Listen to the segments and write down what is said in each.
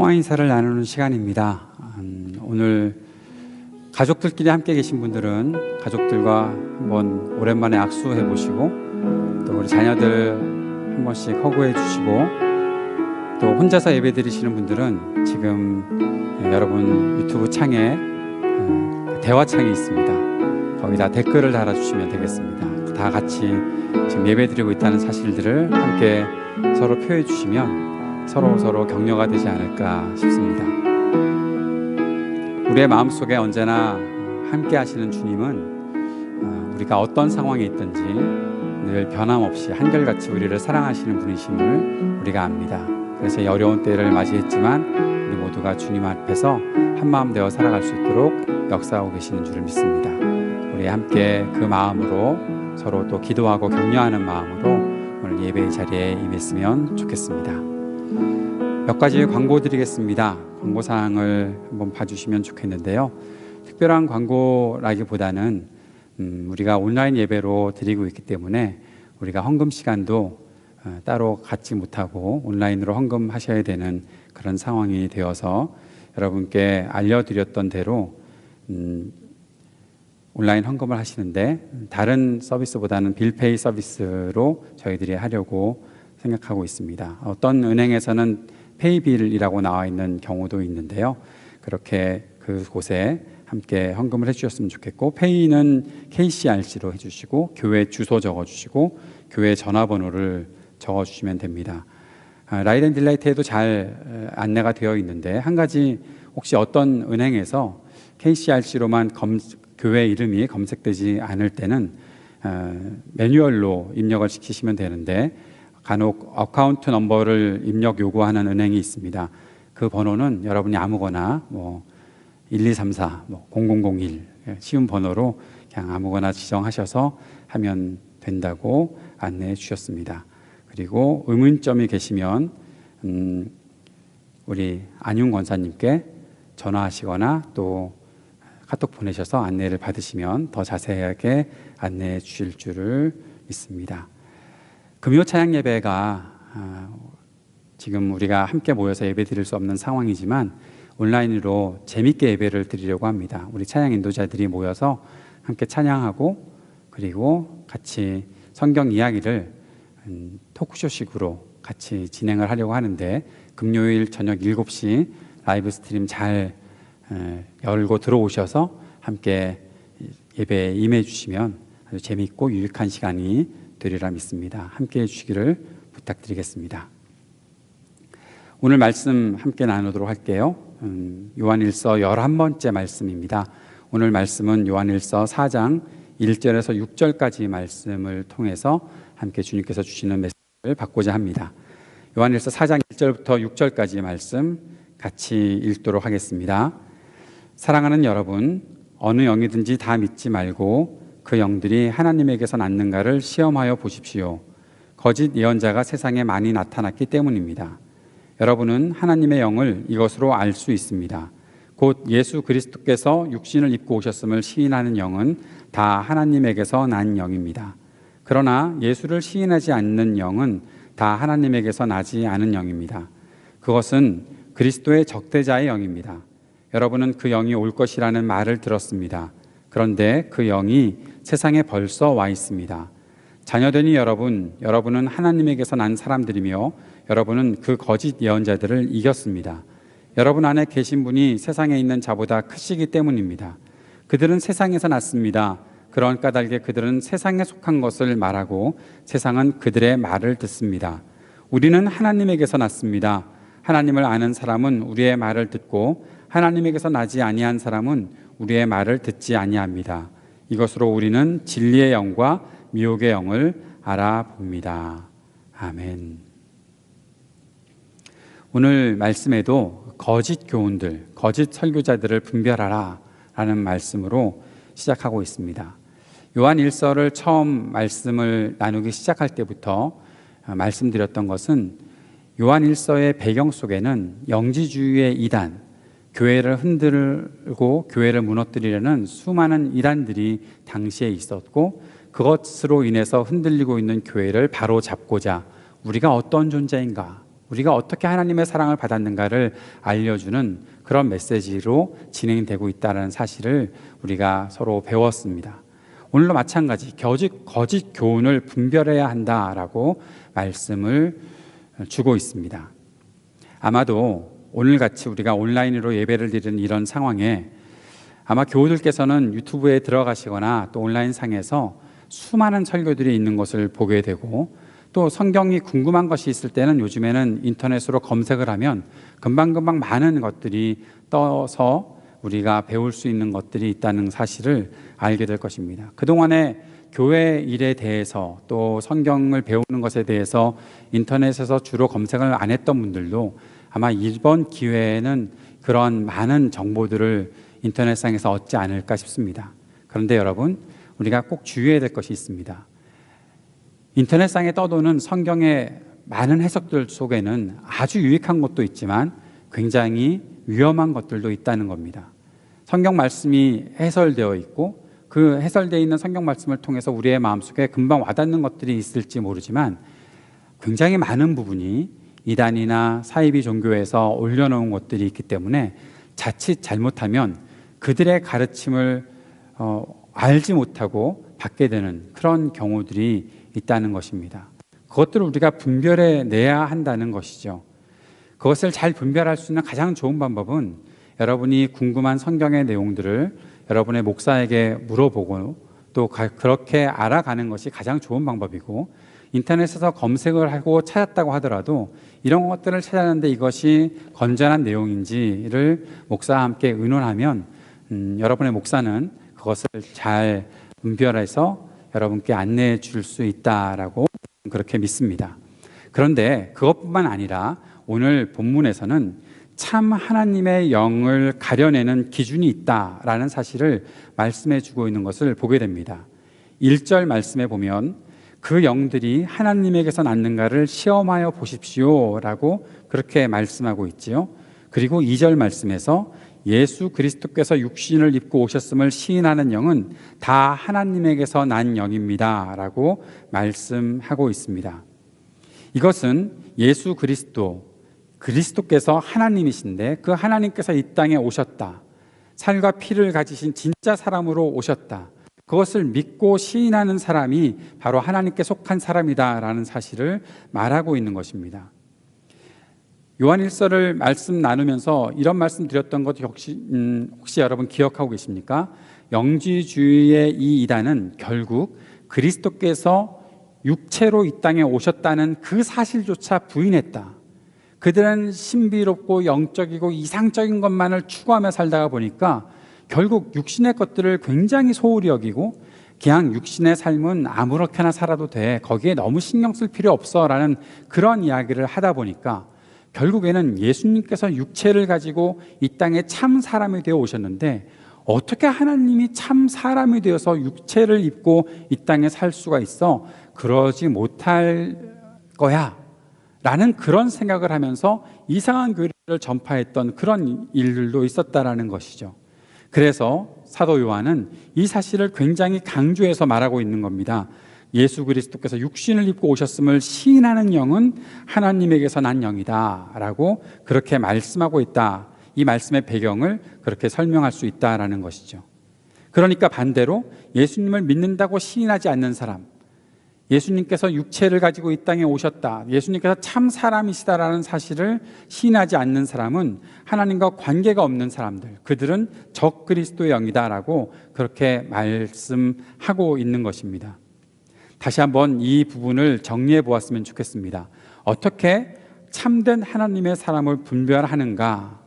평화 인사를 나누는 시간입니다. 오늘 가족들끼리 함께 계신 분들은 가족들과 한번 오랜만에 악수해 보시고, 또 우리 자녀들 한 번씩 허구해 주시고, 또 혼자서 예배 드리시는 분들은 지금 여러분 유튜브 창에 대화창이 있습니다. 거기다 댓글을 달아주시면 되겠습니다. 다 같이 지금 예배 드리고 있다는 사실들을 함께 서로 표해 주시면 서로 격려가 되지 않을까 싶습니다. 우리의 마음속에 언제나 함께 하시는 주님은 우리가 어떤 상황에 있든지 늘 변함없이 한결같이 우리를 사랑하시는 분이심을 우리가 압니다. 그래서 이 어려운 때를 맞이했지만 우리 모두가 주님 앞에서 한마음 되어 살아갈 수 있도록 역사하고 계시는 줄을 믿습니다. 우리 함께 그 마음으로 서로 또 기도하고 격려하는 마음으로 오늘 예배의 자리에 임했으면 좋겠습니다. 몇 가지 광고 드리겠습니다. 광고사항을 한번 봐주시면 좋겠는데요, 특별한 광고라기보다는 우리가 온라인 예배로 드리고 있기 때문에 우리가 헌금 시간도 따로 갖지 못하고 온라인으로 헌금하셔야 되는 그런 상황이 되어서 여러분께 알려드렸던 대로 온라인 헌금을 하시는데, 다른 서비스보다는 빌페이 서비스로 저희들이 하려고 생각하고 있습니다. 어떤 은행에서는 페이빌이라고 나와 있는 경우도 있는데요, 그렇게 그곳에 함께 헌금을 해주셨으면 좋겠고, 페이는 KCRC로 해주시고 교회 주소 적어주시고 교회 전화번호를 적어주시면 됩니다. 라이덴딜라이트에도 잘 안내가 되어 있는데, 한 가지 혹시 어떤 은행에서 KCRC로만 교회 이름이 검색되지 않을 때는 매뉴얼로 입력을 시키시면 되는데, 간혹 어카운트 넘버를 입력 요구하는 은행이 있습니다. 그 번호는 여러분이 아무거나 1234, 0001 쉬운 번호로 그냥 아무거나 지정하셔서 하면 된다고 안내해 주셨습니다. 그리고 의문점이 계시면 우리 안윤 권사님께 전화하시거나 또 카톡 보내셔서 안내를 받으시면 더 자세하게 안내해 주실 줄을 믿습니다. 금요 찬양 예배가 지금 우리가 함께 모여서 예배 드릴 수 없는 상황이지만 온라인으로 재밌게 예배를 드리려고 합니다. 우리 찬양 인도자들이 모여서 함께 찬양하고, 그리고 같이 성경 이야기를 토크쇼식으로 같이 진행을 하려고 하는데, 금요일 저녁 7시 라이브 스트림 잘 열고 들어오셔서 함께 예배에 임해 주시면 아주 재밌고 유익한 시간이 되리라 믿습니다. 함께 해주시기를 부탁드리겠습니다. 오늘 말씀 함께 나누도록 할게요. 요한일서 11번째 말씀입니다. 오늘 말씀은 요한일서 4장 1절에서 6절까지 말씀을 통해서 함께 주님께서 주시는 메시지를 받고자 합니다. 요한일서 4장 1절부터 6절까지 말씀 같이 읽도록 하겠습니다. 사랑하는 여러분, 어느 영이든지 다 믿지 말고 그 영들이 하나님에게서 났는가를 시험하여 보십시오. 거짓 예언자가 세상에 많이 나타났기 때문입니다. 여러분은 하나님의 영을 이것으로 알 수 있습니다. 곧 예수 그리스도께서 육신을 입고 오셨음을 시인하는 영은 다 하나님에게서 난 영입니다. 그러나 예수를 시인하지 않는 영은 다 하나님에게서 나지 않은 영입니다. 그것은 그리스도의 적대자의 영입니다. 여러분은 그 영이 올 것이라는 말을 들었습니다. 그런데 그 영이 세상에 벌써 와 있습니다. 자녀되니 여러분은 하나님에게서 난 사람들이며 여러분은 그 거짓 예언자들을 이겼습니다. 여러분 안에 계신 분이 세상에 있는 자보다 크시기 때문입니다. 그들은 세상에서 났습니다. 그런 까닭에 그들은 세상에 속한 것을 말하고 세상은 그들의 말을 듣습니다. 우리는 하나님에게서 났습니다. 하나님을 아는 사람은 우리의 말을 듣고 하나님에게서 나지 아니한 사람은 우리의 말을 듣지 아니합니다. 이것으로 우리는 진리의 영과 미혹의 영을 알아봅니다. 아멘. 오늘 말씀에도 거짓 교훈들, 거짓 설교자들을 분별하라 라는 말씀으로 시작하고 있습니다. 요한 1서를 처음 말씀을 나누기 시작할 때부터 말씀드렸던 것은 요한 1서의 배경 속에는 영지주의의 이단, 교회를 흔들고 교회를 무너뜨리려는 수많은 이단들이 당시에 있었고, 그것으로 인해서 흔들리고 있는 교회를 바로 잡고자 우리가 어떤 존재인가, 우리가 어떻게 하나님의 사랑을 받았는가를 알려주는 그런 메시지로 진행되고 있다는 사실을 우리가 서로 배웠습니다. 오늘도 마찬가지 거짓 교훈을 분별해야 한다라고 말씀을 주고 있습니다. 아마도 오늘같이 우리가 온라인으로 예배를 드리는 이런 상황에 아마 교우들께서는 유튜브에 들어가시거나 또 온라인상에서 수많은 설교들이 있는 것을 보게 되고, 또 성경이 궁금한 것이 있을 때는 요즘에는 인터넷으로 검색을 하면 금방금방 많은 것들이 떠서 우리가 배울 수 있는 것들이 있다는 사실을 알게 될 것입니다. 그동안에 교회 일에 대해서 또 성경을 배우는 것에 대해서 인터넷에서 주로 검색을 안 했던 분들도 아마 이번 기회에는 그런 많은 정보들을 인터넷상에서 얻지 않을까 싶습니다. 그런데 여러분, 우리가 꼭 주의해야 될 것이 있습니다. 인터넷상에 떠도는 성경의 많은 해석들 속에는 아주 유익한 것도 있지만 굉장히 위험한 것들도 있다는 겁니다. 성경 말씀이 해설되어 있고 그 해설되어 있는 성경 말씀을 통해서 우리의 마음속에 금방 와닿는 것들이 있을지 모르지만 굉장히 많은 부분이 이단이나 사이비 종교에서 올려놓은 것들이 있기 때문에 자칫 잘못하면 그들의 가르침을 알지 못하고 받게 되는 그런 경우들이 있다는 것입니다. 그것들을 우리가 분별해 내야 한다는 것이죠. 그것을 잘 분별할 수 있는 가장 좋은 방법은 여러분이 궁금한 성경의 내용들을 여러분의 목사에게 물어보고 또 그렇게 알아가는 것이 가장 좋은 방법이고, 인터넷에서 검색을 하고 찾았다고 하더라도 이런 것들을 찾았는데 이것이 건전한 내용인지를 목사와 함께 의논하면 여러분의 목사는 그것을 잘 분별해서 여러분께 안내해 줄 수 있다라고 그렇게 믿습니다. 그런데 그것뿐만 아니라 오늘 본문에서는 참 하나님의 영을 가려내는 기준이 있다라는 사실을 말씀해 주고 있는 것을 보게 됩니다. 1절 말씀에 보면 그 영들이 하나님에게서 났는가를 시험하여 보십시오 라고 그렇게 말씀하고 있지요. 그리고 2절 말씀에서 예수 그리스도께서 육신을 입고 오셨음을 시인하는 영은 다 하나님에게서 난 영입니다 라고 말씀하고 있습니다. 이것은 예수 그리스도께서 하나님이신데 그 하나님께서 이 땅에 오셨다, 살과 피를 가지신 진짜 사람으로 오셨다, 그것을 믿고 시인하는 사람이 바로 하나님께 속한 사람이다라는 사실을 말하고 있는 것입니다. 요한일서를 말씀 나누면서 이런 말씀 드렸던 것 혹시 여러분 기억하고 계십니까? 영지주의의 이 이단은 결국 그리스도께서 육체로 이 땅에 오셨다는 그 사실조차 부인했다. 그들은 신비롭고 영적이고 이상적인 것만을 추구하며 살다가 보니까 결국 육신의 것들을 굉장히 소홀히 여기고 그냥 육신의 삶은 아무렇게나 살아도 돼, 거기에 너무 신경 쓸 필요 없어 라는 그런 이야기를 하다 보니까 결국에는 예수님께서 육체를 가지고 이 땅에 참 사람이 되어 오셨는데 어떻게 하나님이 참 사람이 되어서 육체를 입고 이 땅에 살 수가 있어? 그러지 못할 거야 라는 그런 생각을 하면서 이상한 교리를 전파했던 그런 일들도 있었다라는 것이죠. 그래서 사도 요한은 이 사실을 굉장히 강조해서 말하고 있는 겁니다. 예수 그리스도께서 육신을 입고 오셨음을 시인하는 영은 하나님에게서 난 영이다 라고 그렇게 말씀하고 있다. 이 말씀의 배경을 그렇게 설명할 수 있다라는 것이죠. 그러니까 반대로 예수님을 믿는다고 시인하지 않는 사람, 예수님께서 육체를 가지고 이 땅에 오셨다, 예수님께서 참 사람이시다라는 사실을 시인하지 않는 사람은 하나님과 관계가 없는 사람들, 그들은 적그리스도의 영이다라고 그렇게 말씀하고 있는 것입니다. 다시 한번 이 부분을 정리해 보았으면 좋겠습니다. 어떻게 참된 하나님의 사람을 분별하는가?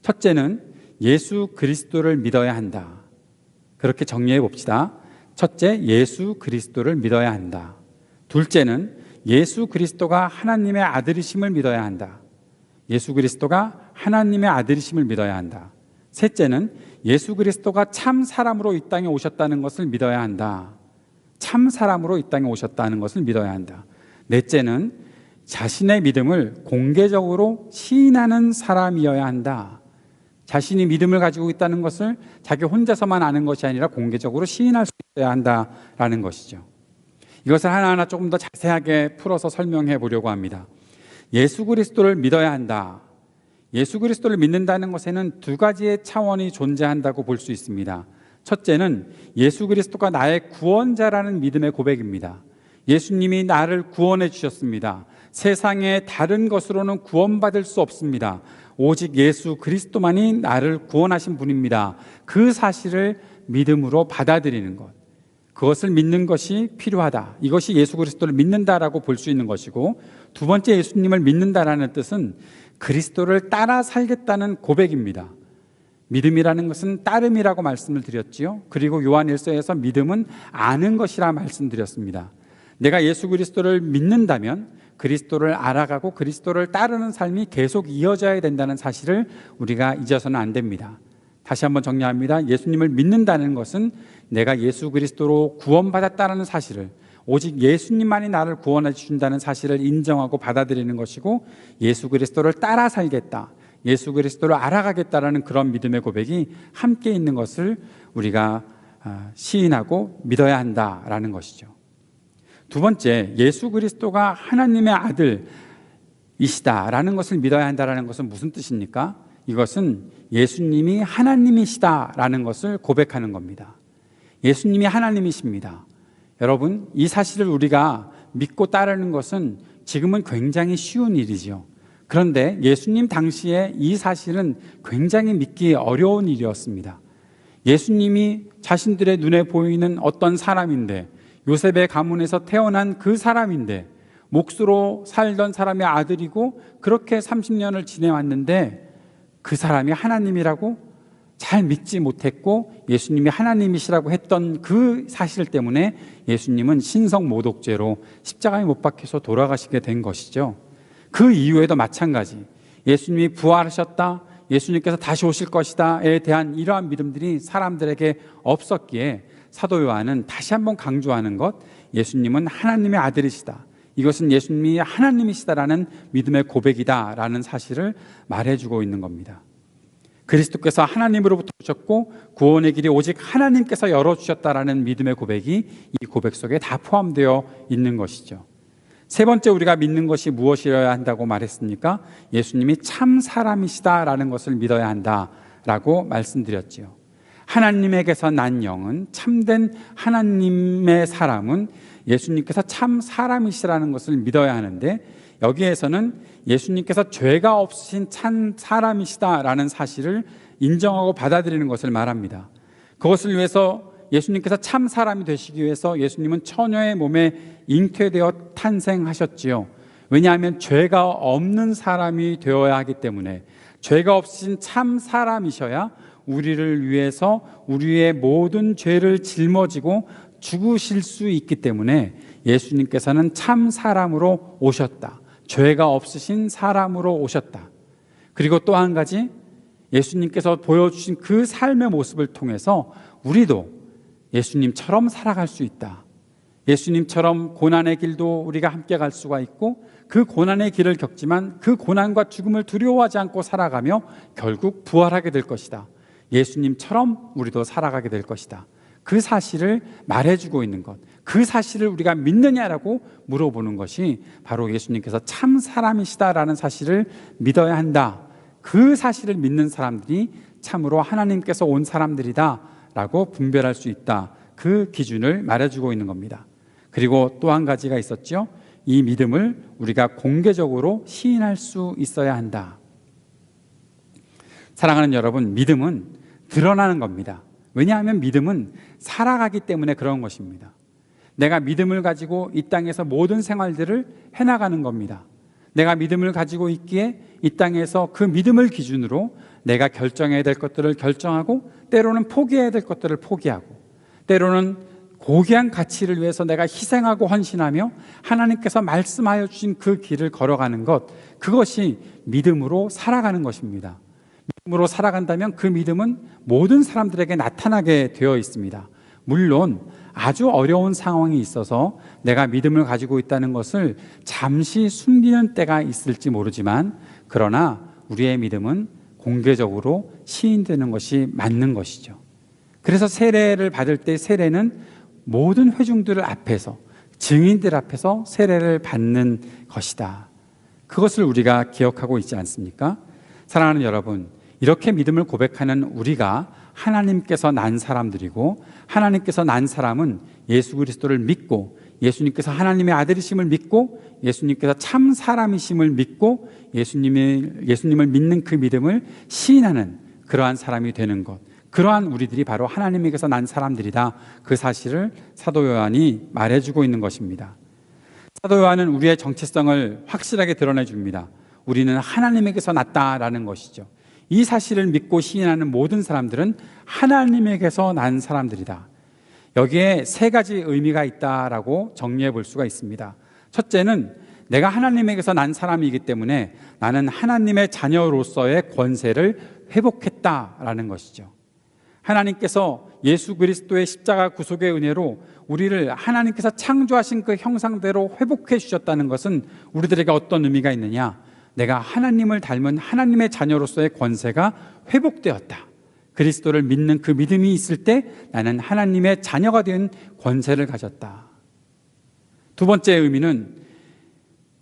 첫째는 예수 그리스도를 믿어야 한다. 그렇게 정리해 봅시다. 첫째, 예수 그리스도를 믿어야 한다. 둘째는 예수 그리스도가 하나님의 아들이심을 믿어야 한다. 예수 그리스도가 하나님의 아들이심을 믿어야 한다. 셋째는 예수 그리스도가 참 사람으로 이 땅에 오셨다는 것을 믿어야 한다. 참 사람으로 이 땅에 오셨다는 것을 믿어야 한다. 넷째는 자신의 믿음을 공개적으로 시인하는 사람이어야 한다. 자신이 믿음을 가지고 있다는 것을 자기 혼자서만 아는 것이 아니라 공개적으로 시인할 수 있어야 한다라는 것이죠. 이것을 하나하나 조금 더 자세하게 풀어서 설명해 보려고 합니다. 예수 그리스도를 믿어야 한다. 예수 그리스도를 믿는다는 것에는 두 가지의 차원이 존재한다고 볼 수 있습니다. 첫째는 예수 그리스도가 나의 구원자라는 믿음의 고백입니다. 예수님이 나를 구원해 주셨습니다. 세상의 다른 것으로는 구원받을 수 없습니다. 오직 예수 그리스도만이 나를 구원하신 분입니다. 그 사실을 믿음으로 받아들이는 것, 그것을 믿는 것이 필요하다. 이것이 예수 그리스도를 믿는다라고 볼 수 있는 것이고, 두 번째 예수님을 믿는다라는 뜻은 그리스도를 따라 살겠다는 고백입니다. 믿음이라는 것은 따름이라고 말씀을 드렸지요. 그리고 요한일서에서 믿음은 아는 것이라 말씀드렸습니다. 내가 예수 그리스도를 믿는다면 그리스도를 알아가고 그리스도를 따르는 삶이 계속 이어져야 된다는 사실을 우리가 잊어서는 안 됩니다. 다시 한번 정리합니다. 예수님을 믿는다는 것은 내가 예수 그리스도로 구원받았다는 사실을, 오직 예수님만이 나를 구원해 주신다는 사실을 인정하고 받아들이는 것이고, 예수 그리스도를 따라 살겠다, 예수 그리스도를 알아가겠다라는 그런 믿음의 고백이 함께 있는 것을 우리가 시인하고 믿어야 한다라는 것이죠. 두 번째, 예수 그리스도가 하나님의 아들이시다라는 것을 믿어야 한다라는 것은 무슨 뜻입니까? 이것은 예수님이 하나님이시다라는 것을 고백하는 겁니다. 예수님이 하나님이십니다. 여러분, 이 사실을 우리가 믿고 따르는 것은 지금은 굉장히 쉬운 일이죠. 그런데 예수님 당시에 이 사실은 굉장히 믿기 어려운 일이었습니다. 예수님이 자신들의 눈에 보이는 어떤 사람인데, 요셉의 가문에서 태어난 그 사람인데, 몫으로 살던 사람의 아들이고 그렇게 30년을 지내왔는데 그 사람이 하나님이라고 잘 믿지 못했고, 예수님이 하나님이시라고 했던 그 사실 때문에 예수님은 신성모독죄로 십자가에 못 박혀서 돌아가시게 된 것이죠. 그 이후에도 마찬가지, 예수님이 부활하셨다, 예수님께서 다시 오실 것이다에 대한 이러한 믿음들이 사람들에게 없었기에 사도 요한은 다시 한번 강조하는 것, 예수님은 하나님의 아들이시다, 이것은 예수님이 하나님이시다라는 믿음의 고백이다라는 사실을 말해주고 있는 겁니다. 그리스도께서 하나님으로부터 오셨고 구원의 길이 오직 하나님께서 열어주셨다라는 믿음의 고백이 이 고백 속에 다 포함되어 있는 것이죠. 세 번째, 우리가 믿는 것이 무엇이어야 한다고 말했습니까? 예수님이 참 사람이시다라는 것을 믿어야 한다라고 말씀드렸지요. 하나님에게서 난 영은, 참된 하나님의 사람은 예수님께서 참 사람이시라는 것을 믿어야 하는데, 여기에서는 예수님께서 죄가 없으신 참 사람이시다라는 사실을 인정하고 받아들이는 것을 말합니다. 그것을 위해서 예수님께서 참 사람이 되시기 위해서 예수님은 처녀의 몸에 잉태되어 탄생하셨지요. 왜냐하면 죄가 없는 사람이 되어야 하기 때문에, 죄가 없으신 참 사람이셔야 우리를 위해서 우리의 모든 죄를 짊어지고 죽으실 수 있기 때문에 예수님께서는 참 사람으로 오셨다, 죄가 없으신 사람으로 오셨다. 그리고 또 한 가지, 예수님께서 보여주신 그 삶의 모습을 통해서 우리도 예수님처럼 살아갈 수 있다. 예수님처럼 고난의 길도 우리가 함께 갈 수가 있고, 그 고난의 길을 겪지만 그 고난과 죽음을 두려워하지 않고 살아가며 결국 부활하게 될 것이다. 예수님처럼 우리도 살아가게 될 것이다. 그 사실을 말해주고 있는 것, 그 사실을 우리가 믿느냐라고 물어보는 것이 바로 예수님께서 참 사람이시다라는 사실을 믿어야 한다. 그 사실을 믿는 사람들이 참으로 하나님께서 온 사람들이다 라고 분별할 수 있다. 그 기준을 말해주고 있는 겁니다. 그리고 또 한 가지가 있었죠. 이 믿음을 우리가 공개적으로 시인할 수 있어야 한다. 사랑하는 여러분, 믿음은 드러나는 겁니다. 왜냐하면 믿음은 살아가기 때문에 그런 것입니다. 내가 믿음을 가지고 이 땅에서 모든 생활들을 해나가는 겁니다. 내가 믿음을 가지고 있기에 이 땅에서 그 믿음을 기준으로 내가 결정해야 될 것들을 결정하고, 때로는 포기해야 될 것들을 포기하고, 때로는 고귀한 가치를 위해서 내가 희생하고 헌신하며 하나님께서 말씀하여 주신 그 길을 걸어가는 것, 그것이 믿음으로 살아가는 것입니다. 믿음으로 살아간다면 그 믿음은 모든 사람들에게 나타나게 되어 있습니다. 물론 아주 어려운 상황이 있어서 내가 믿음을 가지고 있다는 것을 잠시 숨기는 때가 있을지 모르지만, 그러나 우리의 믿음은 공개적으로 시인되는 것이 맞는 것이죠. 그래서 세례를 받을 때 세례는 모든 회중들 앞에서, 증인들 앞에서 세례를 받는 것이다. 그것을 우리가 기억하고 있지 않습니까? 사랑하는 여러분, 이렇게 믿음을 고백하는 우리가 하나님께서 난 사람들이고, 하나님께서 난 사람은 예수 그리스도를 믿고, 예수님께서 하나님의 아들이심을 믿고, 예수님께서 참 사람이심을 믿고, 예수님을 믿는 그 믿음을 시인하는 그러한 사람이 되는 것, 그러한 우리들이 바로 하나님에게서 난 사람들이다, 그 사실을 사도 요한이 말해주고 있는 것입니다. 사도 요한은 우리의 정체성을 확실하게 드러내줍니다. 우리는 하나님에게서 났다라는 것이죠. 이 사실을 믿고 시인하는 모든 사람들은 하나님에게서 난 사람들이다. 여기에 세 가지 의미가 있다라고 정리해 볼 수가 있습니다. 첫째는 내가 하나님에게서 난 사람이기 때문에 나는 하나님의 자녀로서의 권세를 회복했다라는 것이죠. 하나님께서 예수 그리스도의 십자가 구속의 은혜로 우리를 하나님께서 창조하신 그 형상대로 회복해 주셨다는 것은 우리들에게 어떤 의미가 있느냐? 내가 하나님을 닮은 하나님의 자녀로서의 권세가 회복되었다. 그리스도를 믿는 그 믿음이 있을 때 나는 하나님의 자녀가 된 권세를 가졌다. 두 번째 의미는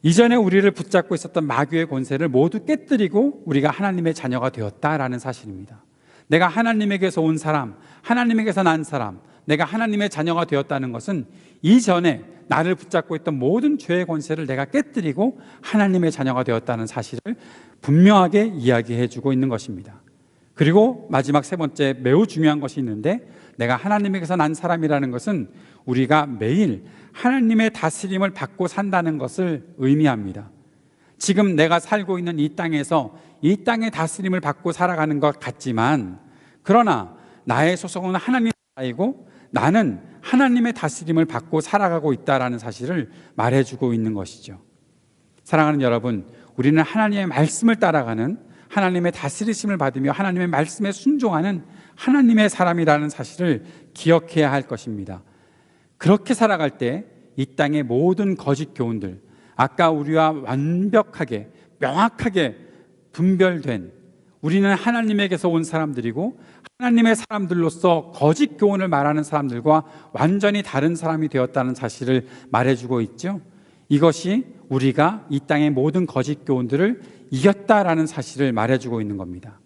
이전에 우리를 붙잡고 있었던 마귀의 권세를 모두 깨뜨리고 우리가 하나님의 자녀가 되었다라는 사실입니다. 내가 하나님에게서 온 사람, 하나님에게서 난 사람, 내가 하나님의 자녀가 되었다는 것은 이전에 나를 붙잡고 있던 모든 죄의 권세를 내가 깨뜨리고 하나님의 자녀가 되었다는 사실을 분명하게 이야기해 주고 있는 것입니다. 그리고 마지막 세 번째 매우 중요한 것이 있는데, 내가 하나님에게서 난 사람이라는 것은 우리가 매일 하나님의 다스림을 받고 산다는 것을 의미합니다. 지금 내가 살고 있는 이 땅에서 이 땅의 다스림을 받고 살아가는 것 같지만, 그러나 나의 소속은 하나님의 나이고 나는 하나님의 다스림을 받고 살아가고 있다는 사실을 말해주고 있는 것이죠. 사랑하는 여러분, 우리는 하나님의 말씀을 따라가는, 하나님의 다스리심을 받으며 하나님의 말씀에 순종하는 하나님의 사람이라는 사실을 기억해야 할 것입니다. 그렇게 살아갈 때 이 땅의 모든 거짓 교훈들, 아까 우리와 완벽하게 명확하게 분별된, 우리는 하나님에게서 온 사람들이고 하나님의 사람들로서 거짓 교훈을 말하는 사람들과 완전히 다른 사람이 되었다는 사실을 말해주고 있죠. 이것이 우리가 이 땅의 모든 거짓 교훈들을 이겼다라는 사실을 말해주고 있는 겁니다.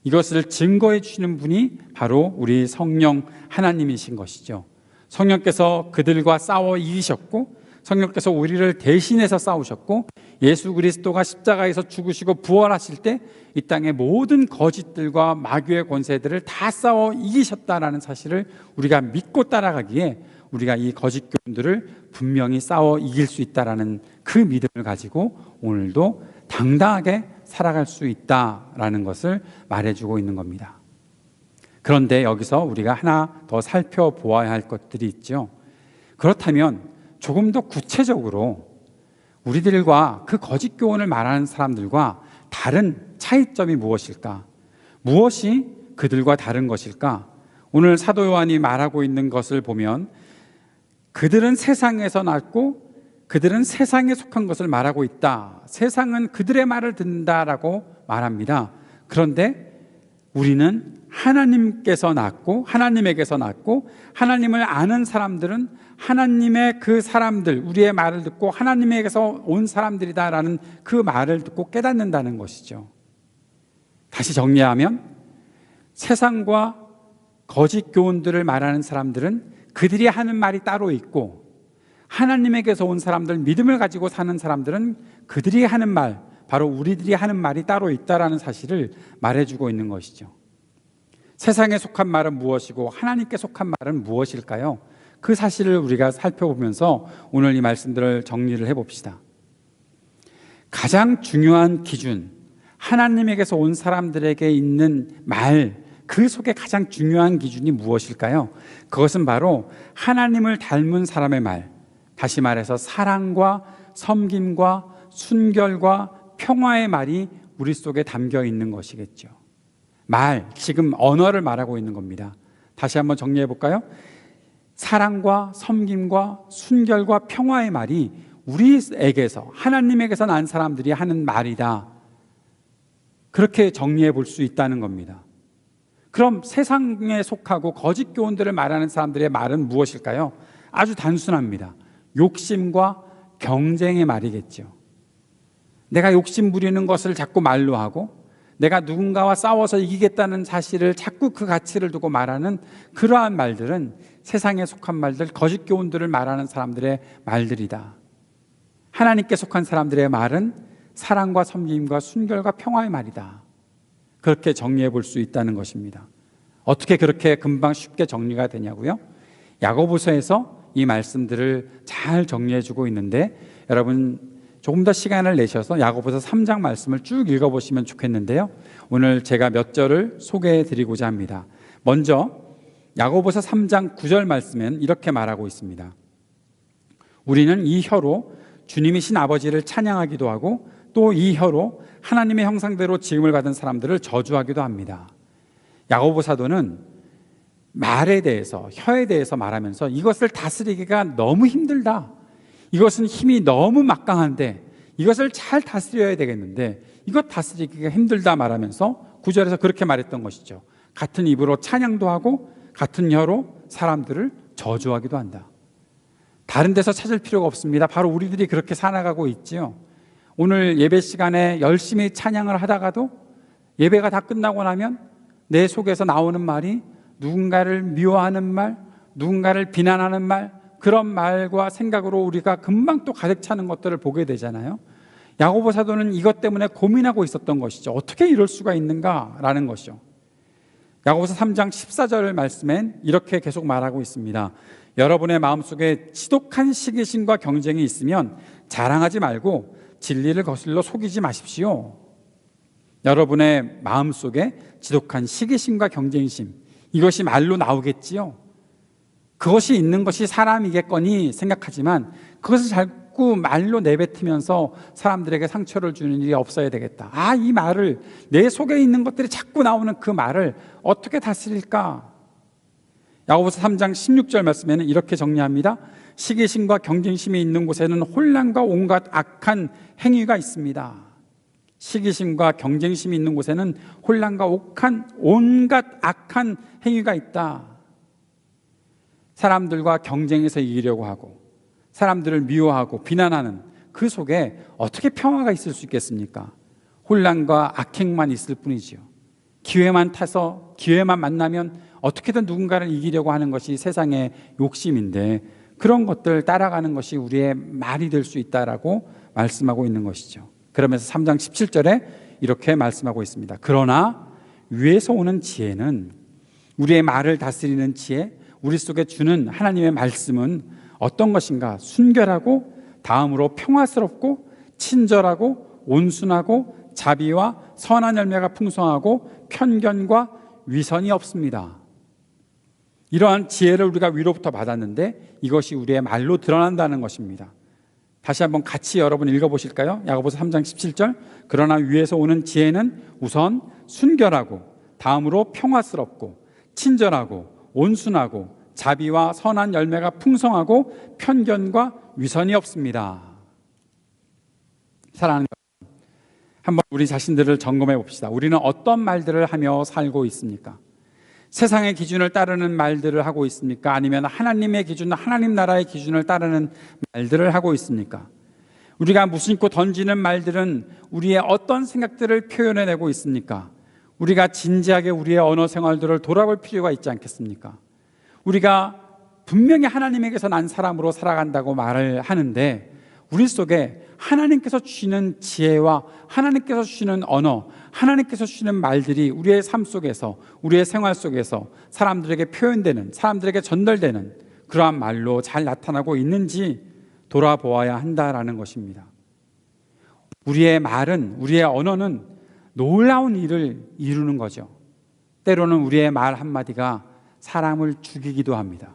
이것을 증거해 주시는 분이 바로 우리 성령 하나님이신 것이죠. 성령께서 그들과 싸워 이기셨고, 성령께서 우리를 대신해서 싸우셨고, 예수 그리스도가 십자가에서 죽으시고 부활하실 때 이 땅의 모든 거짓들과 마귀의 권세들을 다 싸워 이기셨다라는 사실을 우리가 믿고 따라가기에 우리가 이 거짓 교훈들을 분명히 싸워 이길 수 있다라는 그 믿음을 가지고 오늘도 당당하게 살아갈 수 있다라는 것을 말해주고 있는 겁니다. 그런데 여기서 우리가 하나 더 살펴보아야 할 것들이 있죠. 그렇다면 조금 더 구체적으로 우리들과 그 거짓 교훈을 말하는 사람들과 다른 차이점이 무엇일까? 무엇이 그들과 다른 것일까? 오늘 사도 요한이 말하고 있는 것을 보면 그들은 세상에서 났고 그들은 세상에 속한 것을 말하고 있다. 세상은 그들의 말을 듣는다라고 말합니다. 그런데 우리는 하나님께서 낳고 하나님에게서 낳고 하나님을 아는 사람들은 하나님의 그 사람들, 우리의 말을 듣고 하나님에게서 온 사람들이다라는 그 말을 듣고 깨닫는다는 것이죠. 다시 정리하면 세상과 거짓 교훈들을 말하는 사람들은 그들이 하는 말이 따로 있고, 하나님에게서 온 사람들, 믿음을 가지고 사는 사람들은 그들이 하는 말, 바로 우리들이 하는 말이 따로 있다라는 사실을 말해주고 있는 것이죠. 세상에 속한 말은 무엇이고 하나님께 속한 말은 무엇일까요? 그 사실을 우리가 살펴보면서 오늘 이 말씀들을 정리를 해봅시다. 가장 중요한 기준, 하나님에게서 온 사람들에게 있는 말, 그 속에 가장 중요한 기준이 무엇일까요? 그것은 바로 하나님을 닮은 사람의 말, 다시 말해서 사랑과 섬김과 순결과 평화의 말이 우리 속에 담겨 있는 것이겠죠. 말, 지금 언어를 말하고 있는 겁니다. 다시 한번 정리해 볼까요? 사랑과 섬김과 순결과 평화의 말이 우리에게서, 하나님에게서 난 사람들이 하는 말이다. 그렇게 정리해 볼 수 있다는 겁니다. 그럼 세상에 속하고 거짓 교훈들을 말하는 사람들의 말은 무엇일까요? 아주 단순합니다. 욕심과 경쟁의 말이겠죠. 내가 욕심 부리는 것을 자꾸 말로 하고 내가 누군가와 싸워서 이기겠다는 사실을 자꾸 그 가치를 두고 말하는 그러한 말들은 세상에 속한 말들, 거짓 교훈들을 말하는 사람들의 말들이다. 하나님께 속한 사람들의 말은 사랑과 섬김과 순결과 평화의 말이다. 그렇게 정리해 볼 수 있다는 것입니다. 어떻게 그렇게 금방 쉽게 정리가 되냐고요? 야고보서에서 이 말씀들을 잘 정리해 주고 있는데 여러분 조금 더 시간을 내셔서 야고보서 3장 말씀을 쭉 읽어보시면 좋겠는데요, 오늘 제가 몇 절을 소개해 드리고자 합니다. 먼저 야고보서 3장 9절 말씀엔 이렇게 말하고 있습니다. 우리는 이 혀로 주님이신 아버지를 찬양하기도 하고 또 이 혀로 하나님의 형상대로 지음을 받은 사람들을 저주하기도 합니다. 야고보 사도는 말에 대해서, 혀에 대해서 말하면서 이것을 다스리기가 너무 힘들다, 이것은 힘이 너무 막강한데 이것을 잘 다스려야 되겠는데 이것 다스리기가 힘들다 말하면서 9절에서 그렇게 말했던 것이죠. 같은 입으로 찬양도 하고 같은 혀로 사람들을 저주하기도 한다. 다른 데서 찾을 필요가 없습니다. 바로 우리들이 그렇게 살아가고 있지요. 오늘 예배 시간에 열심히 찬양을 하다가도 예배가 다 끝나고 나면 내 속에서 나오는 말이 누군가를 미워하는 말, 누군가를 비난하는 말, 그런 말과 생각으로 우리가 금방 또 가득 차는 것들을 보게 되잖아요. 야고보 사도는 이것 때문에 고민하고 있었던 것이죠. 어떻게 이럴 수가 있는가라는 것이죠. 야고보서 3장 14절 말씀엔 이렇게 계속 말하고 있습니다. 여러분의 마음속에 지독한 시기심과 경쟁이 있으면 자랑하지 말고 진리를 거슬러 속이지 마십시오. 여러분의 마음속에 지독한 시기심과 경쟁심, 이것이 말로 나오겠지요. 그것이 있는 것이 사람이겠거니 생각하지만 그것을 자꾸 말로 내뱉으면서 사람들에게 상처를 주는 일이 없어야 되겠다. 이 말을, 내 속에 있는 것들이 자꾸 나오는 그 말을 어떻게 다스릴까? 야고보서 3장 16절 말씀에는 이렇게 정리합니다. 시기심과 경쟁심이 있는 곳에는 혼란과 온갖 악한 행위가 있습니다. 시기심과 경쟁심이 있는 곳에는 혼란과 온갖 악한 행위가 있다. 사람들과 경쟁해서 이기려고 하고 사람들을 미워하고 비난하는 그 속에 어떻게 평화가 있을 수 있겠습니까? 혼란과 악행만 있을 뿐이지요. 기회만 타서, 기회만 만나면 어떻게든 누군가를 이기려고 하는 것이 세상의 욕심인데 그런 것들 따라가는 것이 우리의 말이 될 수 있다라고 말씀하고 있는 것이죠. 그러면서 3장 17절에 이렇게 말씀하고 있습니다. 그러나 위에서 오는 지혜는, 우리의 말을 다스리는 지혜, 우리 속에 주는 하나님의 말씀은 어떤 것인가? 순결하고 다음으로 평화스럽고 친절하고 온순하고 자비와 선한 열매가 풍성하고 편견과 위선이 없습니다. 이러한 지혜를 우리가 위로부터 받았는데 이것이 우리의 말로 드러난다는 것입니다. 다시 한번 같이 여러분 읽어보실까요? 야고보서 3장 17절. 그러나 위에서 오는 지혜는 우선 순결하고 다음으로 평화스럽고 친절하고 온순하고 자비와 선한 열매가 풍성하고 편견과 위선이 없습니다. 사랑하는 여러분, 한번 우리 자신들을 점검해 봅시다. 우리는 어떤 말들을 하며 살고 있습니까? 세상의 기준을 따르는 말들을 하고 있습니까? 아니면 하나님의 기준, 하나님 나라의 기준을 따르는 말들을 하고 있습니까? 우리가 무심코 던지는 말들은 우리의 어떤 생각들을 표현해내고 있습니까? 우리가 진지하게 우리의 언어 생활들을 돌아볼 필요가 있지 않겠습니까? 우리가 분명히 하나님에게서 난 사람으로 살아간다고 말을 하는데 우리 속에 하나님께서 주시는 지혜와 하나님께서 주시는 언어, 하나님께서 주시는 말들이 우리의 삶 속에서, 우리의 생활 속에서 사람들에게 표현되는, 사람들에게 전달되는 그러한 말로 잘 나타나고 있는지 돌아보아야 한다라는 것입니다. 우리의 말은, 우리의 언어는 놀라운 일을 이루는 거죠. 때로는 우리의 말 한마디가 사람을 죽이기도 합니다.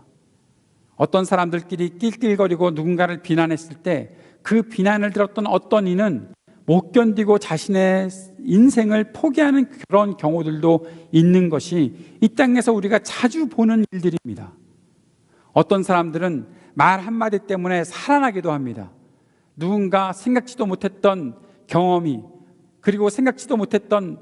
어떤 사람들끼리 낄낄거리고 누군가를 비난했을 때 그 비난을 들었던 어떤 이는 못 견디고 자신의 인생을 포기하는 그런 경우들도 있는 것이 이 땅에서 우리가 자주 보는 일들입니다. 어떤 사람들은 말 한마디 때문에 살아나기도 합니다. 누군가 생각지도 못했던 경험이, 그리고 생각지도 못했던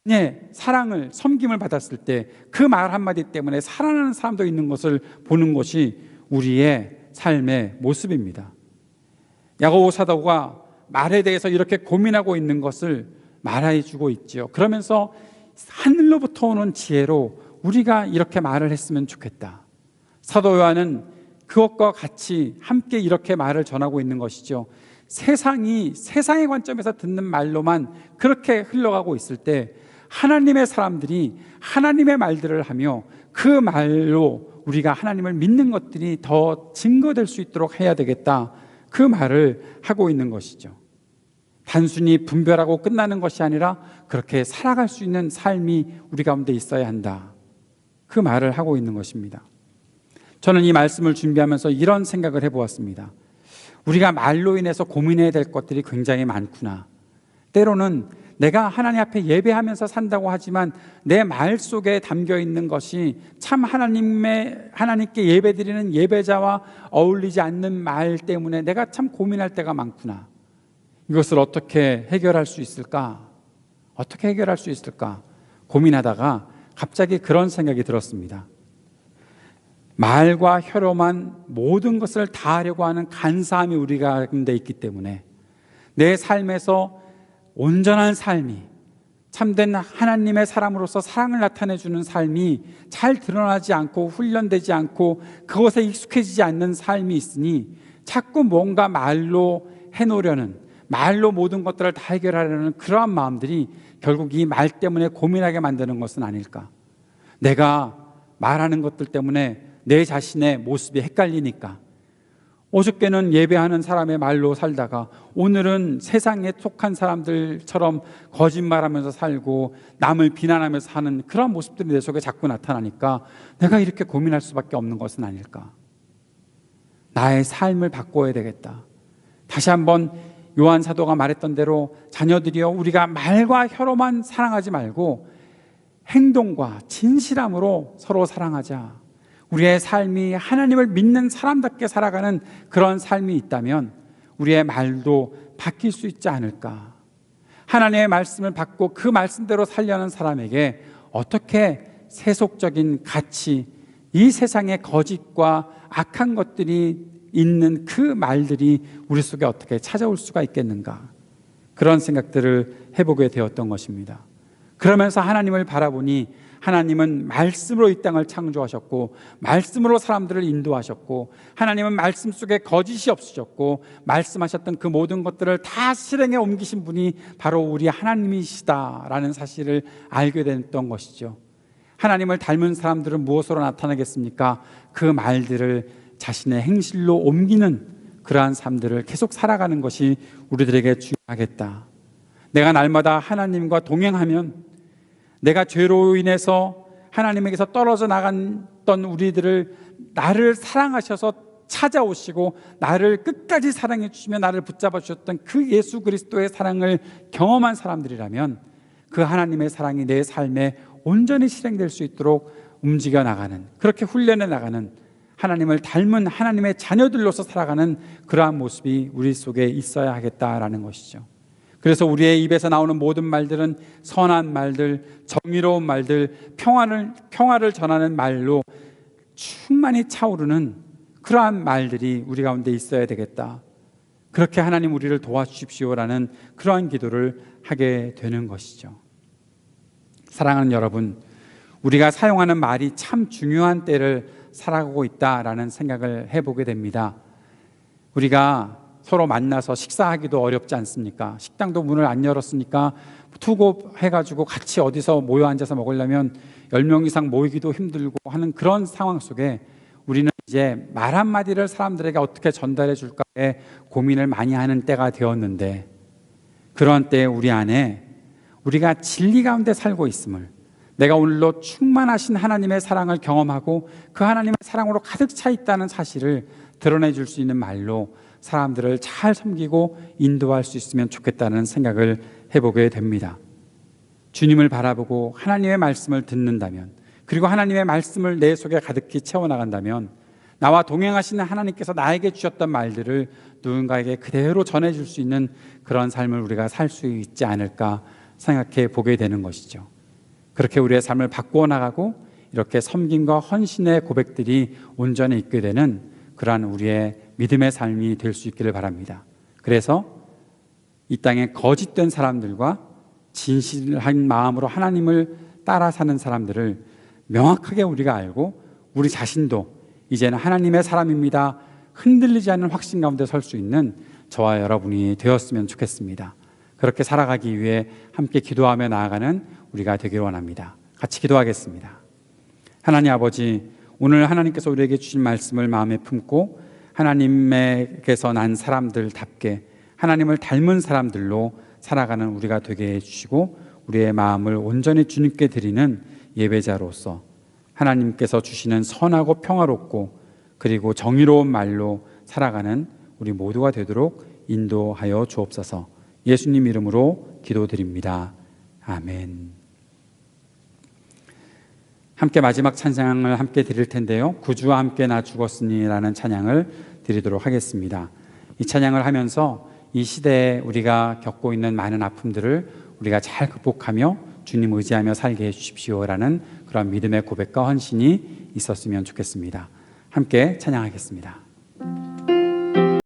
은혜, 사랑을, 섬김을 받았을 때 그 말 한마디 때문에 살아나는 사람도 있는 것을 보는 것이 우리의 삶의 모습입니다. 야고보 사도가 말에 대해서 이렇게 고민하고 있는 것을 말해주고 있지요. 그러면서 하늘로부터 오는 지혜로 우리가 이렇게 말을 했으면 좋겠다. 사도 요한은 그것과 같이 함께 이렇게 말을 전하고 있는 것이죠. 세상이 세상의 관점에서 듣는 말로만 그렇게 흘러가고 있을 때 하나님의 사람들이 하나님의 말들을 하며 그 말로 우리가 하나님을 믿는 것들이 더 증거될 수 있도록 해야 되겠다. 그 말을 하고 있는 것이죠. 단순히 분별하고 끝나는 것이 아니라 그렇게 살아갈 수 있는 삶이 우리 가운데 있어야 한다. 그 말을 하고 있는 것입니다. 저는 이 말씀을 준비하면서 이런 생각을 해보았습니다. 우리가 말로 인해서 고민해야 될 것들이 굉장히 많구나. 때로는 내가 하나님 앞에 예배하면서 산다고 하지만 내 말 속에 담겨 있는 것이 참 하나님께 예배드리는 예배자와 어울리지 않는 말 때문에 내가 참 고민할 때가 많구나. 이것을 어떻게 해결할 수 있을까? 어떻게 해결할 수 있을까? 고민하다가 갑자기 그런 생각이 들었습니다. 말과 혀로만 모든 것을 다 하려고 하는 간사함이 우리 가운데 있기 때문에 내 삶에서 온전한 삶이, 참된 하나님의 사람으로서 사랑을 나타내주는 삶이 잘 드러나지 않고 훈련되지 않고 그것에 익숙해지지 않는 삶이 있으니 자꾸 뭔가 말로 해놓으려는, 말로 모든 것들을 다 해결하려는 그러한 마음들이 결국 이 말 때문에 고민하게 만드는 것은 아닐까. 내가 말하는 것들 때문에 내 자신의 모습이 헷갈리니까 어저께는 예배하는 사람의 말로 살다가 오늘은 세상에 속한 사람들처럼 거짓말하면서 살고 남을 비난하면서 사는 그런 모습들이 내 속에 자꾸 나타나니까 내가 이렇게 고민할 수밖에 없는 것은 아닐까. 나의 삶을 바꿔야 되겠다. 다시 한번 요한 사도가 말했던 대로 자녀들이여 우리가 말과 혀로만 사랑하지 말고 행동과 진실함으로 서로 사랑하자. 우리의 삶이 하나님을 믿는 사람답게 살아가는 그런 삶이 있다면 우리의 말도 바뀔 수 있지 않을까. 하나님의 말씀을 받고 그 말씀대로 살려는 사람에게 어떻게 세속적인 가치, 이 세상의 거짓과 악한 것들이 있는 그 말들이 우리 속에 어떻게 찾아올 수가 있겠는가. 그런 생각들을 해보게 되었던 것입니다. 그러면서 하나님을 바라보니 하나님은 말씀으로 이 땅을 창조하셨고 말씀으로 사람들을 인도하셨고 하나님은 말씀 속에 거짓이 없으셨고 말씀하셨던 그 모든 것들을 다 실행에 옮기신 분이 바로 우리 하나님이시다라는 사실을 알게 됐던 것이죠. 하나님을 닮은 사람들은 무엇으로 나타나겠습니까? 그 말들을 자신의 행실로 옮기는 그러한 삶들을 계속 살아가는 것이 우리들에게 중요하겠다. 내가 날마다 하나님과 동행하면 내가 죄로 인해서 하나님에게서 떨어져 나갔던 우리들을 나를 사랑하셔서 찾아오시고 나를 끝까지 사랑해 주시며 나를 붙잡아 주셨던 그 예수 그리스도의 사랑을 경험한 사람들이라면 그 하나님의 사랑이 내 삶에 온전히 실행될 수 있도록 움직여 나가는, 그렇게 훈련해 나가는, 하나님을 닮은 하나님의 자녀들로서 살아가는 그러한 모습이 우리 속에 있어야 하겠다라는 것이죠. 그래서 우리의 입에서 나오는 모든 말들은 선한 말들, 정의로운 말들, 평화를 전하는 말로 충만히 차오르는 그러한 말들이 우리 가운데 있어야 되겠다. 그렇게 하나님 우리를 도와주십시오라는 그러한 기도를 하게 되는 것이죠. 사랑하는 여러분, 우리가 사용하는 말이 참 중요한 때를 살아가고 있다라는 생각을 해보게 됩니다. 우리가 서로 만나서 식사하기도 어렵지 않습니까? 식당도 문을 안 열었으니까 투고해가지고 같이 어디서 모여 앉아서 먹으려면 10명 이상 모이기도 힘들고 하는 그런 상황 속에 우리는 이제 말 한마디를 사람들에게 어떻게 전달해 줄까에 고민을 많이 하는 때가 되었는데, 그런 때에 우리 안에 우리가 진리 가운데 살고 있음을, 내가 오늘도 충만하신 하나님의 사랑을 경험하고 그 하나님의 사랑으로 가득 차 있다는 사실을 드러내 줄 수 있는 말로 사람들을 잘 섬기고 인도할 수 있으면 좋겠다는 생각을 해보게 됩니다. 주님을 바라보고 하나님의 말씀을 듣는다면, 그리고 하나님의 말씀을 내 속에 가득히 채워나간다면 나와 동행하시는 하나님께서 나에게 주셨던 말들을 누군가에게 그대로 전해줄 수 있는 그런 삶을 우리가 살 수 있지 않을까 생각해 보게 되는 것이죠. 그렇게 우리의 삶을 바꾸어 나가고 이렇게 섬김과 헌신의 고백들이 온전히 있게 되는 그러한 우리의 믿음의 삶이 될 수 있기를 바랍니다. 그래서 이 땅에 거짓된 사람들과 진실한 마음으로 하나님을 따라 사는 사람들을 명확하게 우리가 알고 우리 자신도 이제는 하나님의 사람입니다, 흔들리지 않는 확신 가운데 설 수 있는 저와 여러분이 되었으면 좋겠습니다. 그렇게 살아가기 위해 함께 기도하며 나아가는 우리가 되기를 원합니다. 같이 기도하겠습니다. 하나님 아버지, 오늘 하나님께서 우리에게 주신 말씀을 마음에 품고 하나님께서 난 사람들답게 하나님을 닮은 사람들로 살아가는 우리가 되게 해주시고 우리의 마음을 온전히 주님께 드리는 예배자로서 하나님께서 주시는 선하고 평화롭고 그리고 정의로운 말로 살아가는 우리 모두가 되도록 인도하여 주옵소서. 예수님 이름으로 기도드립니다. 아멘. 함께 마지막 찬양을 함께 드릴 텐데요, 구주와 함께 나 죽었으니 라는 찬양을 드리도록 하겠습니다. 이 찬양을 하면서 이 시대에 우리가 겪고 있는 많은 아픔들을 우리가 잘 극복하며 주님 의지하며 살게 해주십시오라는 그런 믿음의 고백과 헌신이 있었으면 좋겠습니다. 함께 찬양하겠습니다.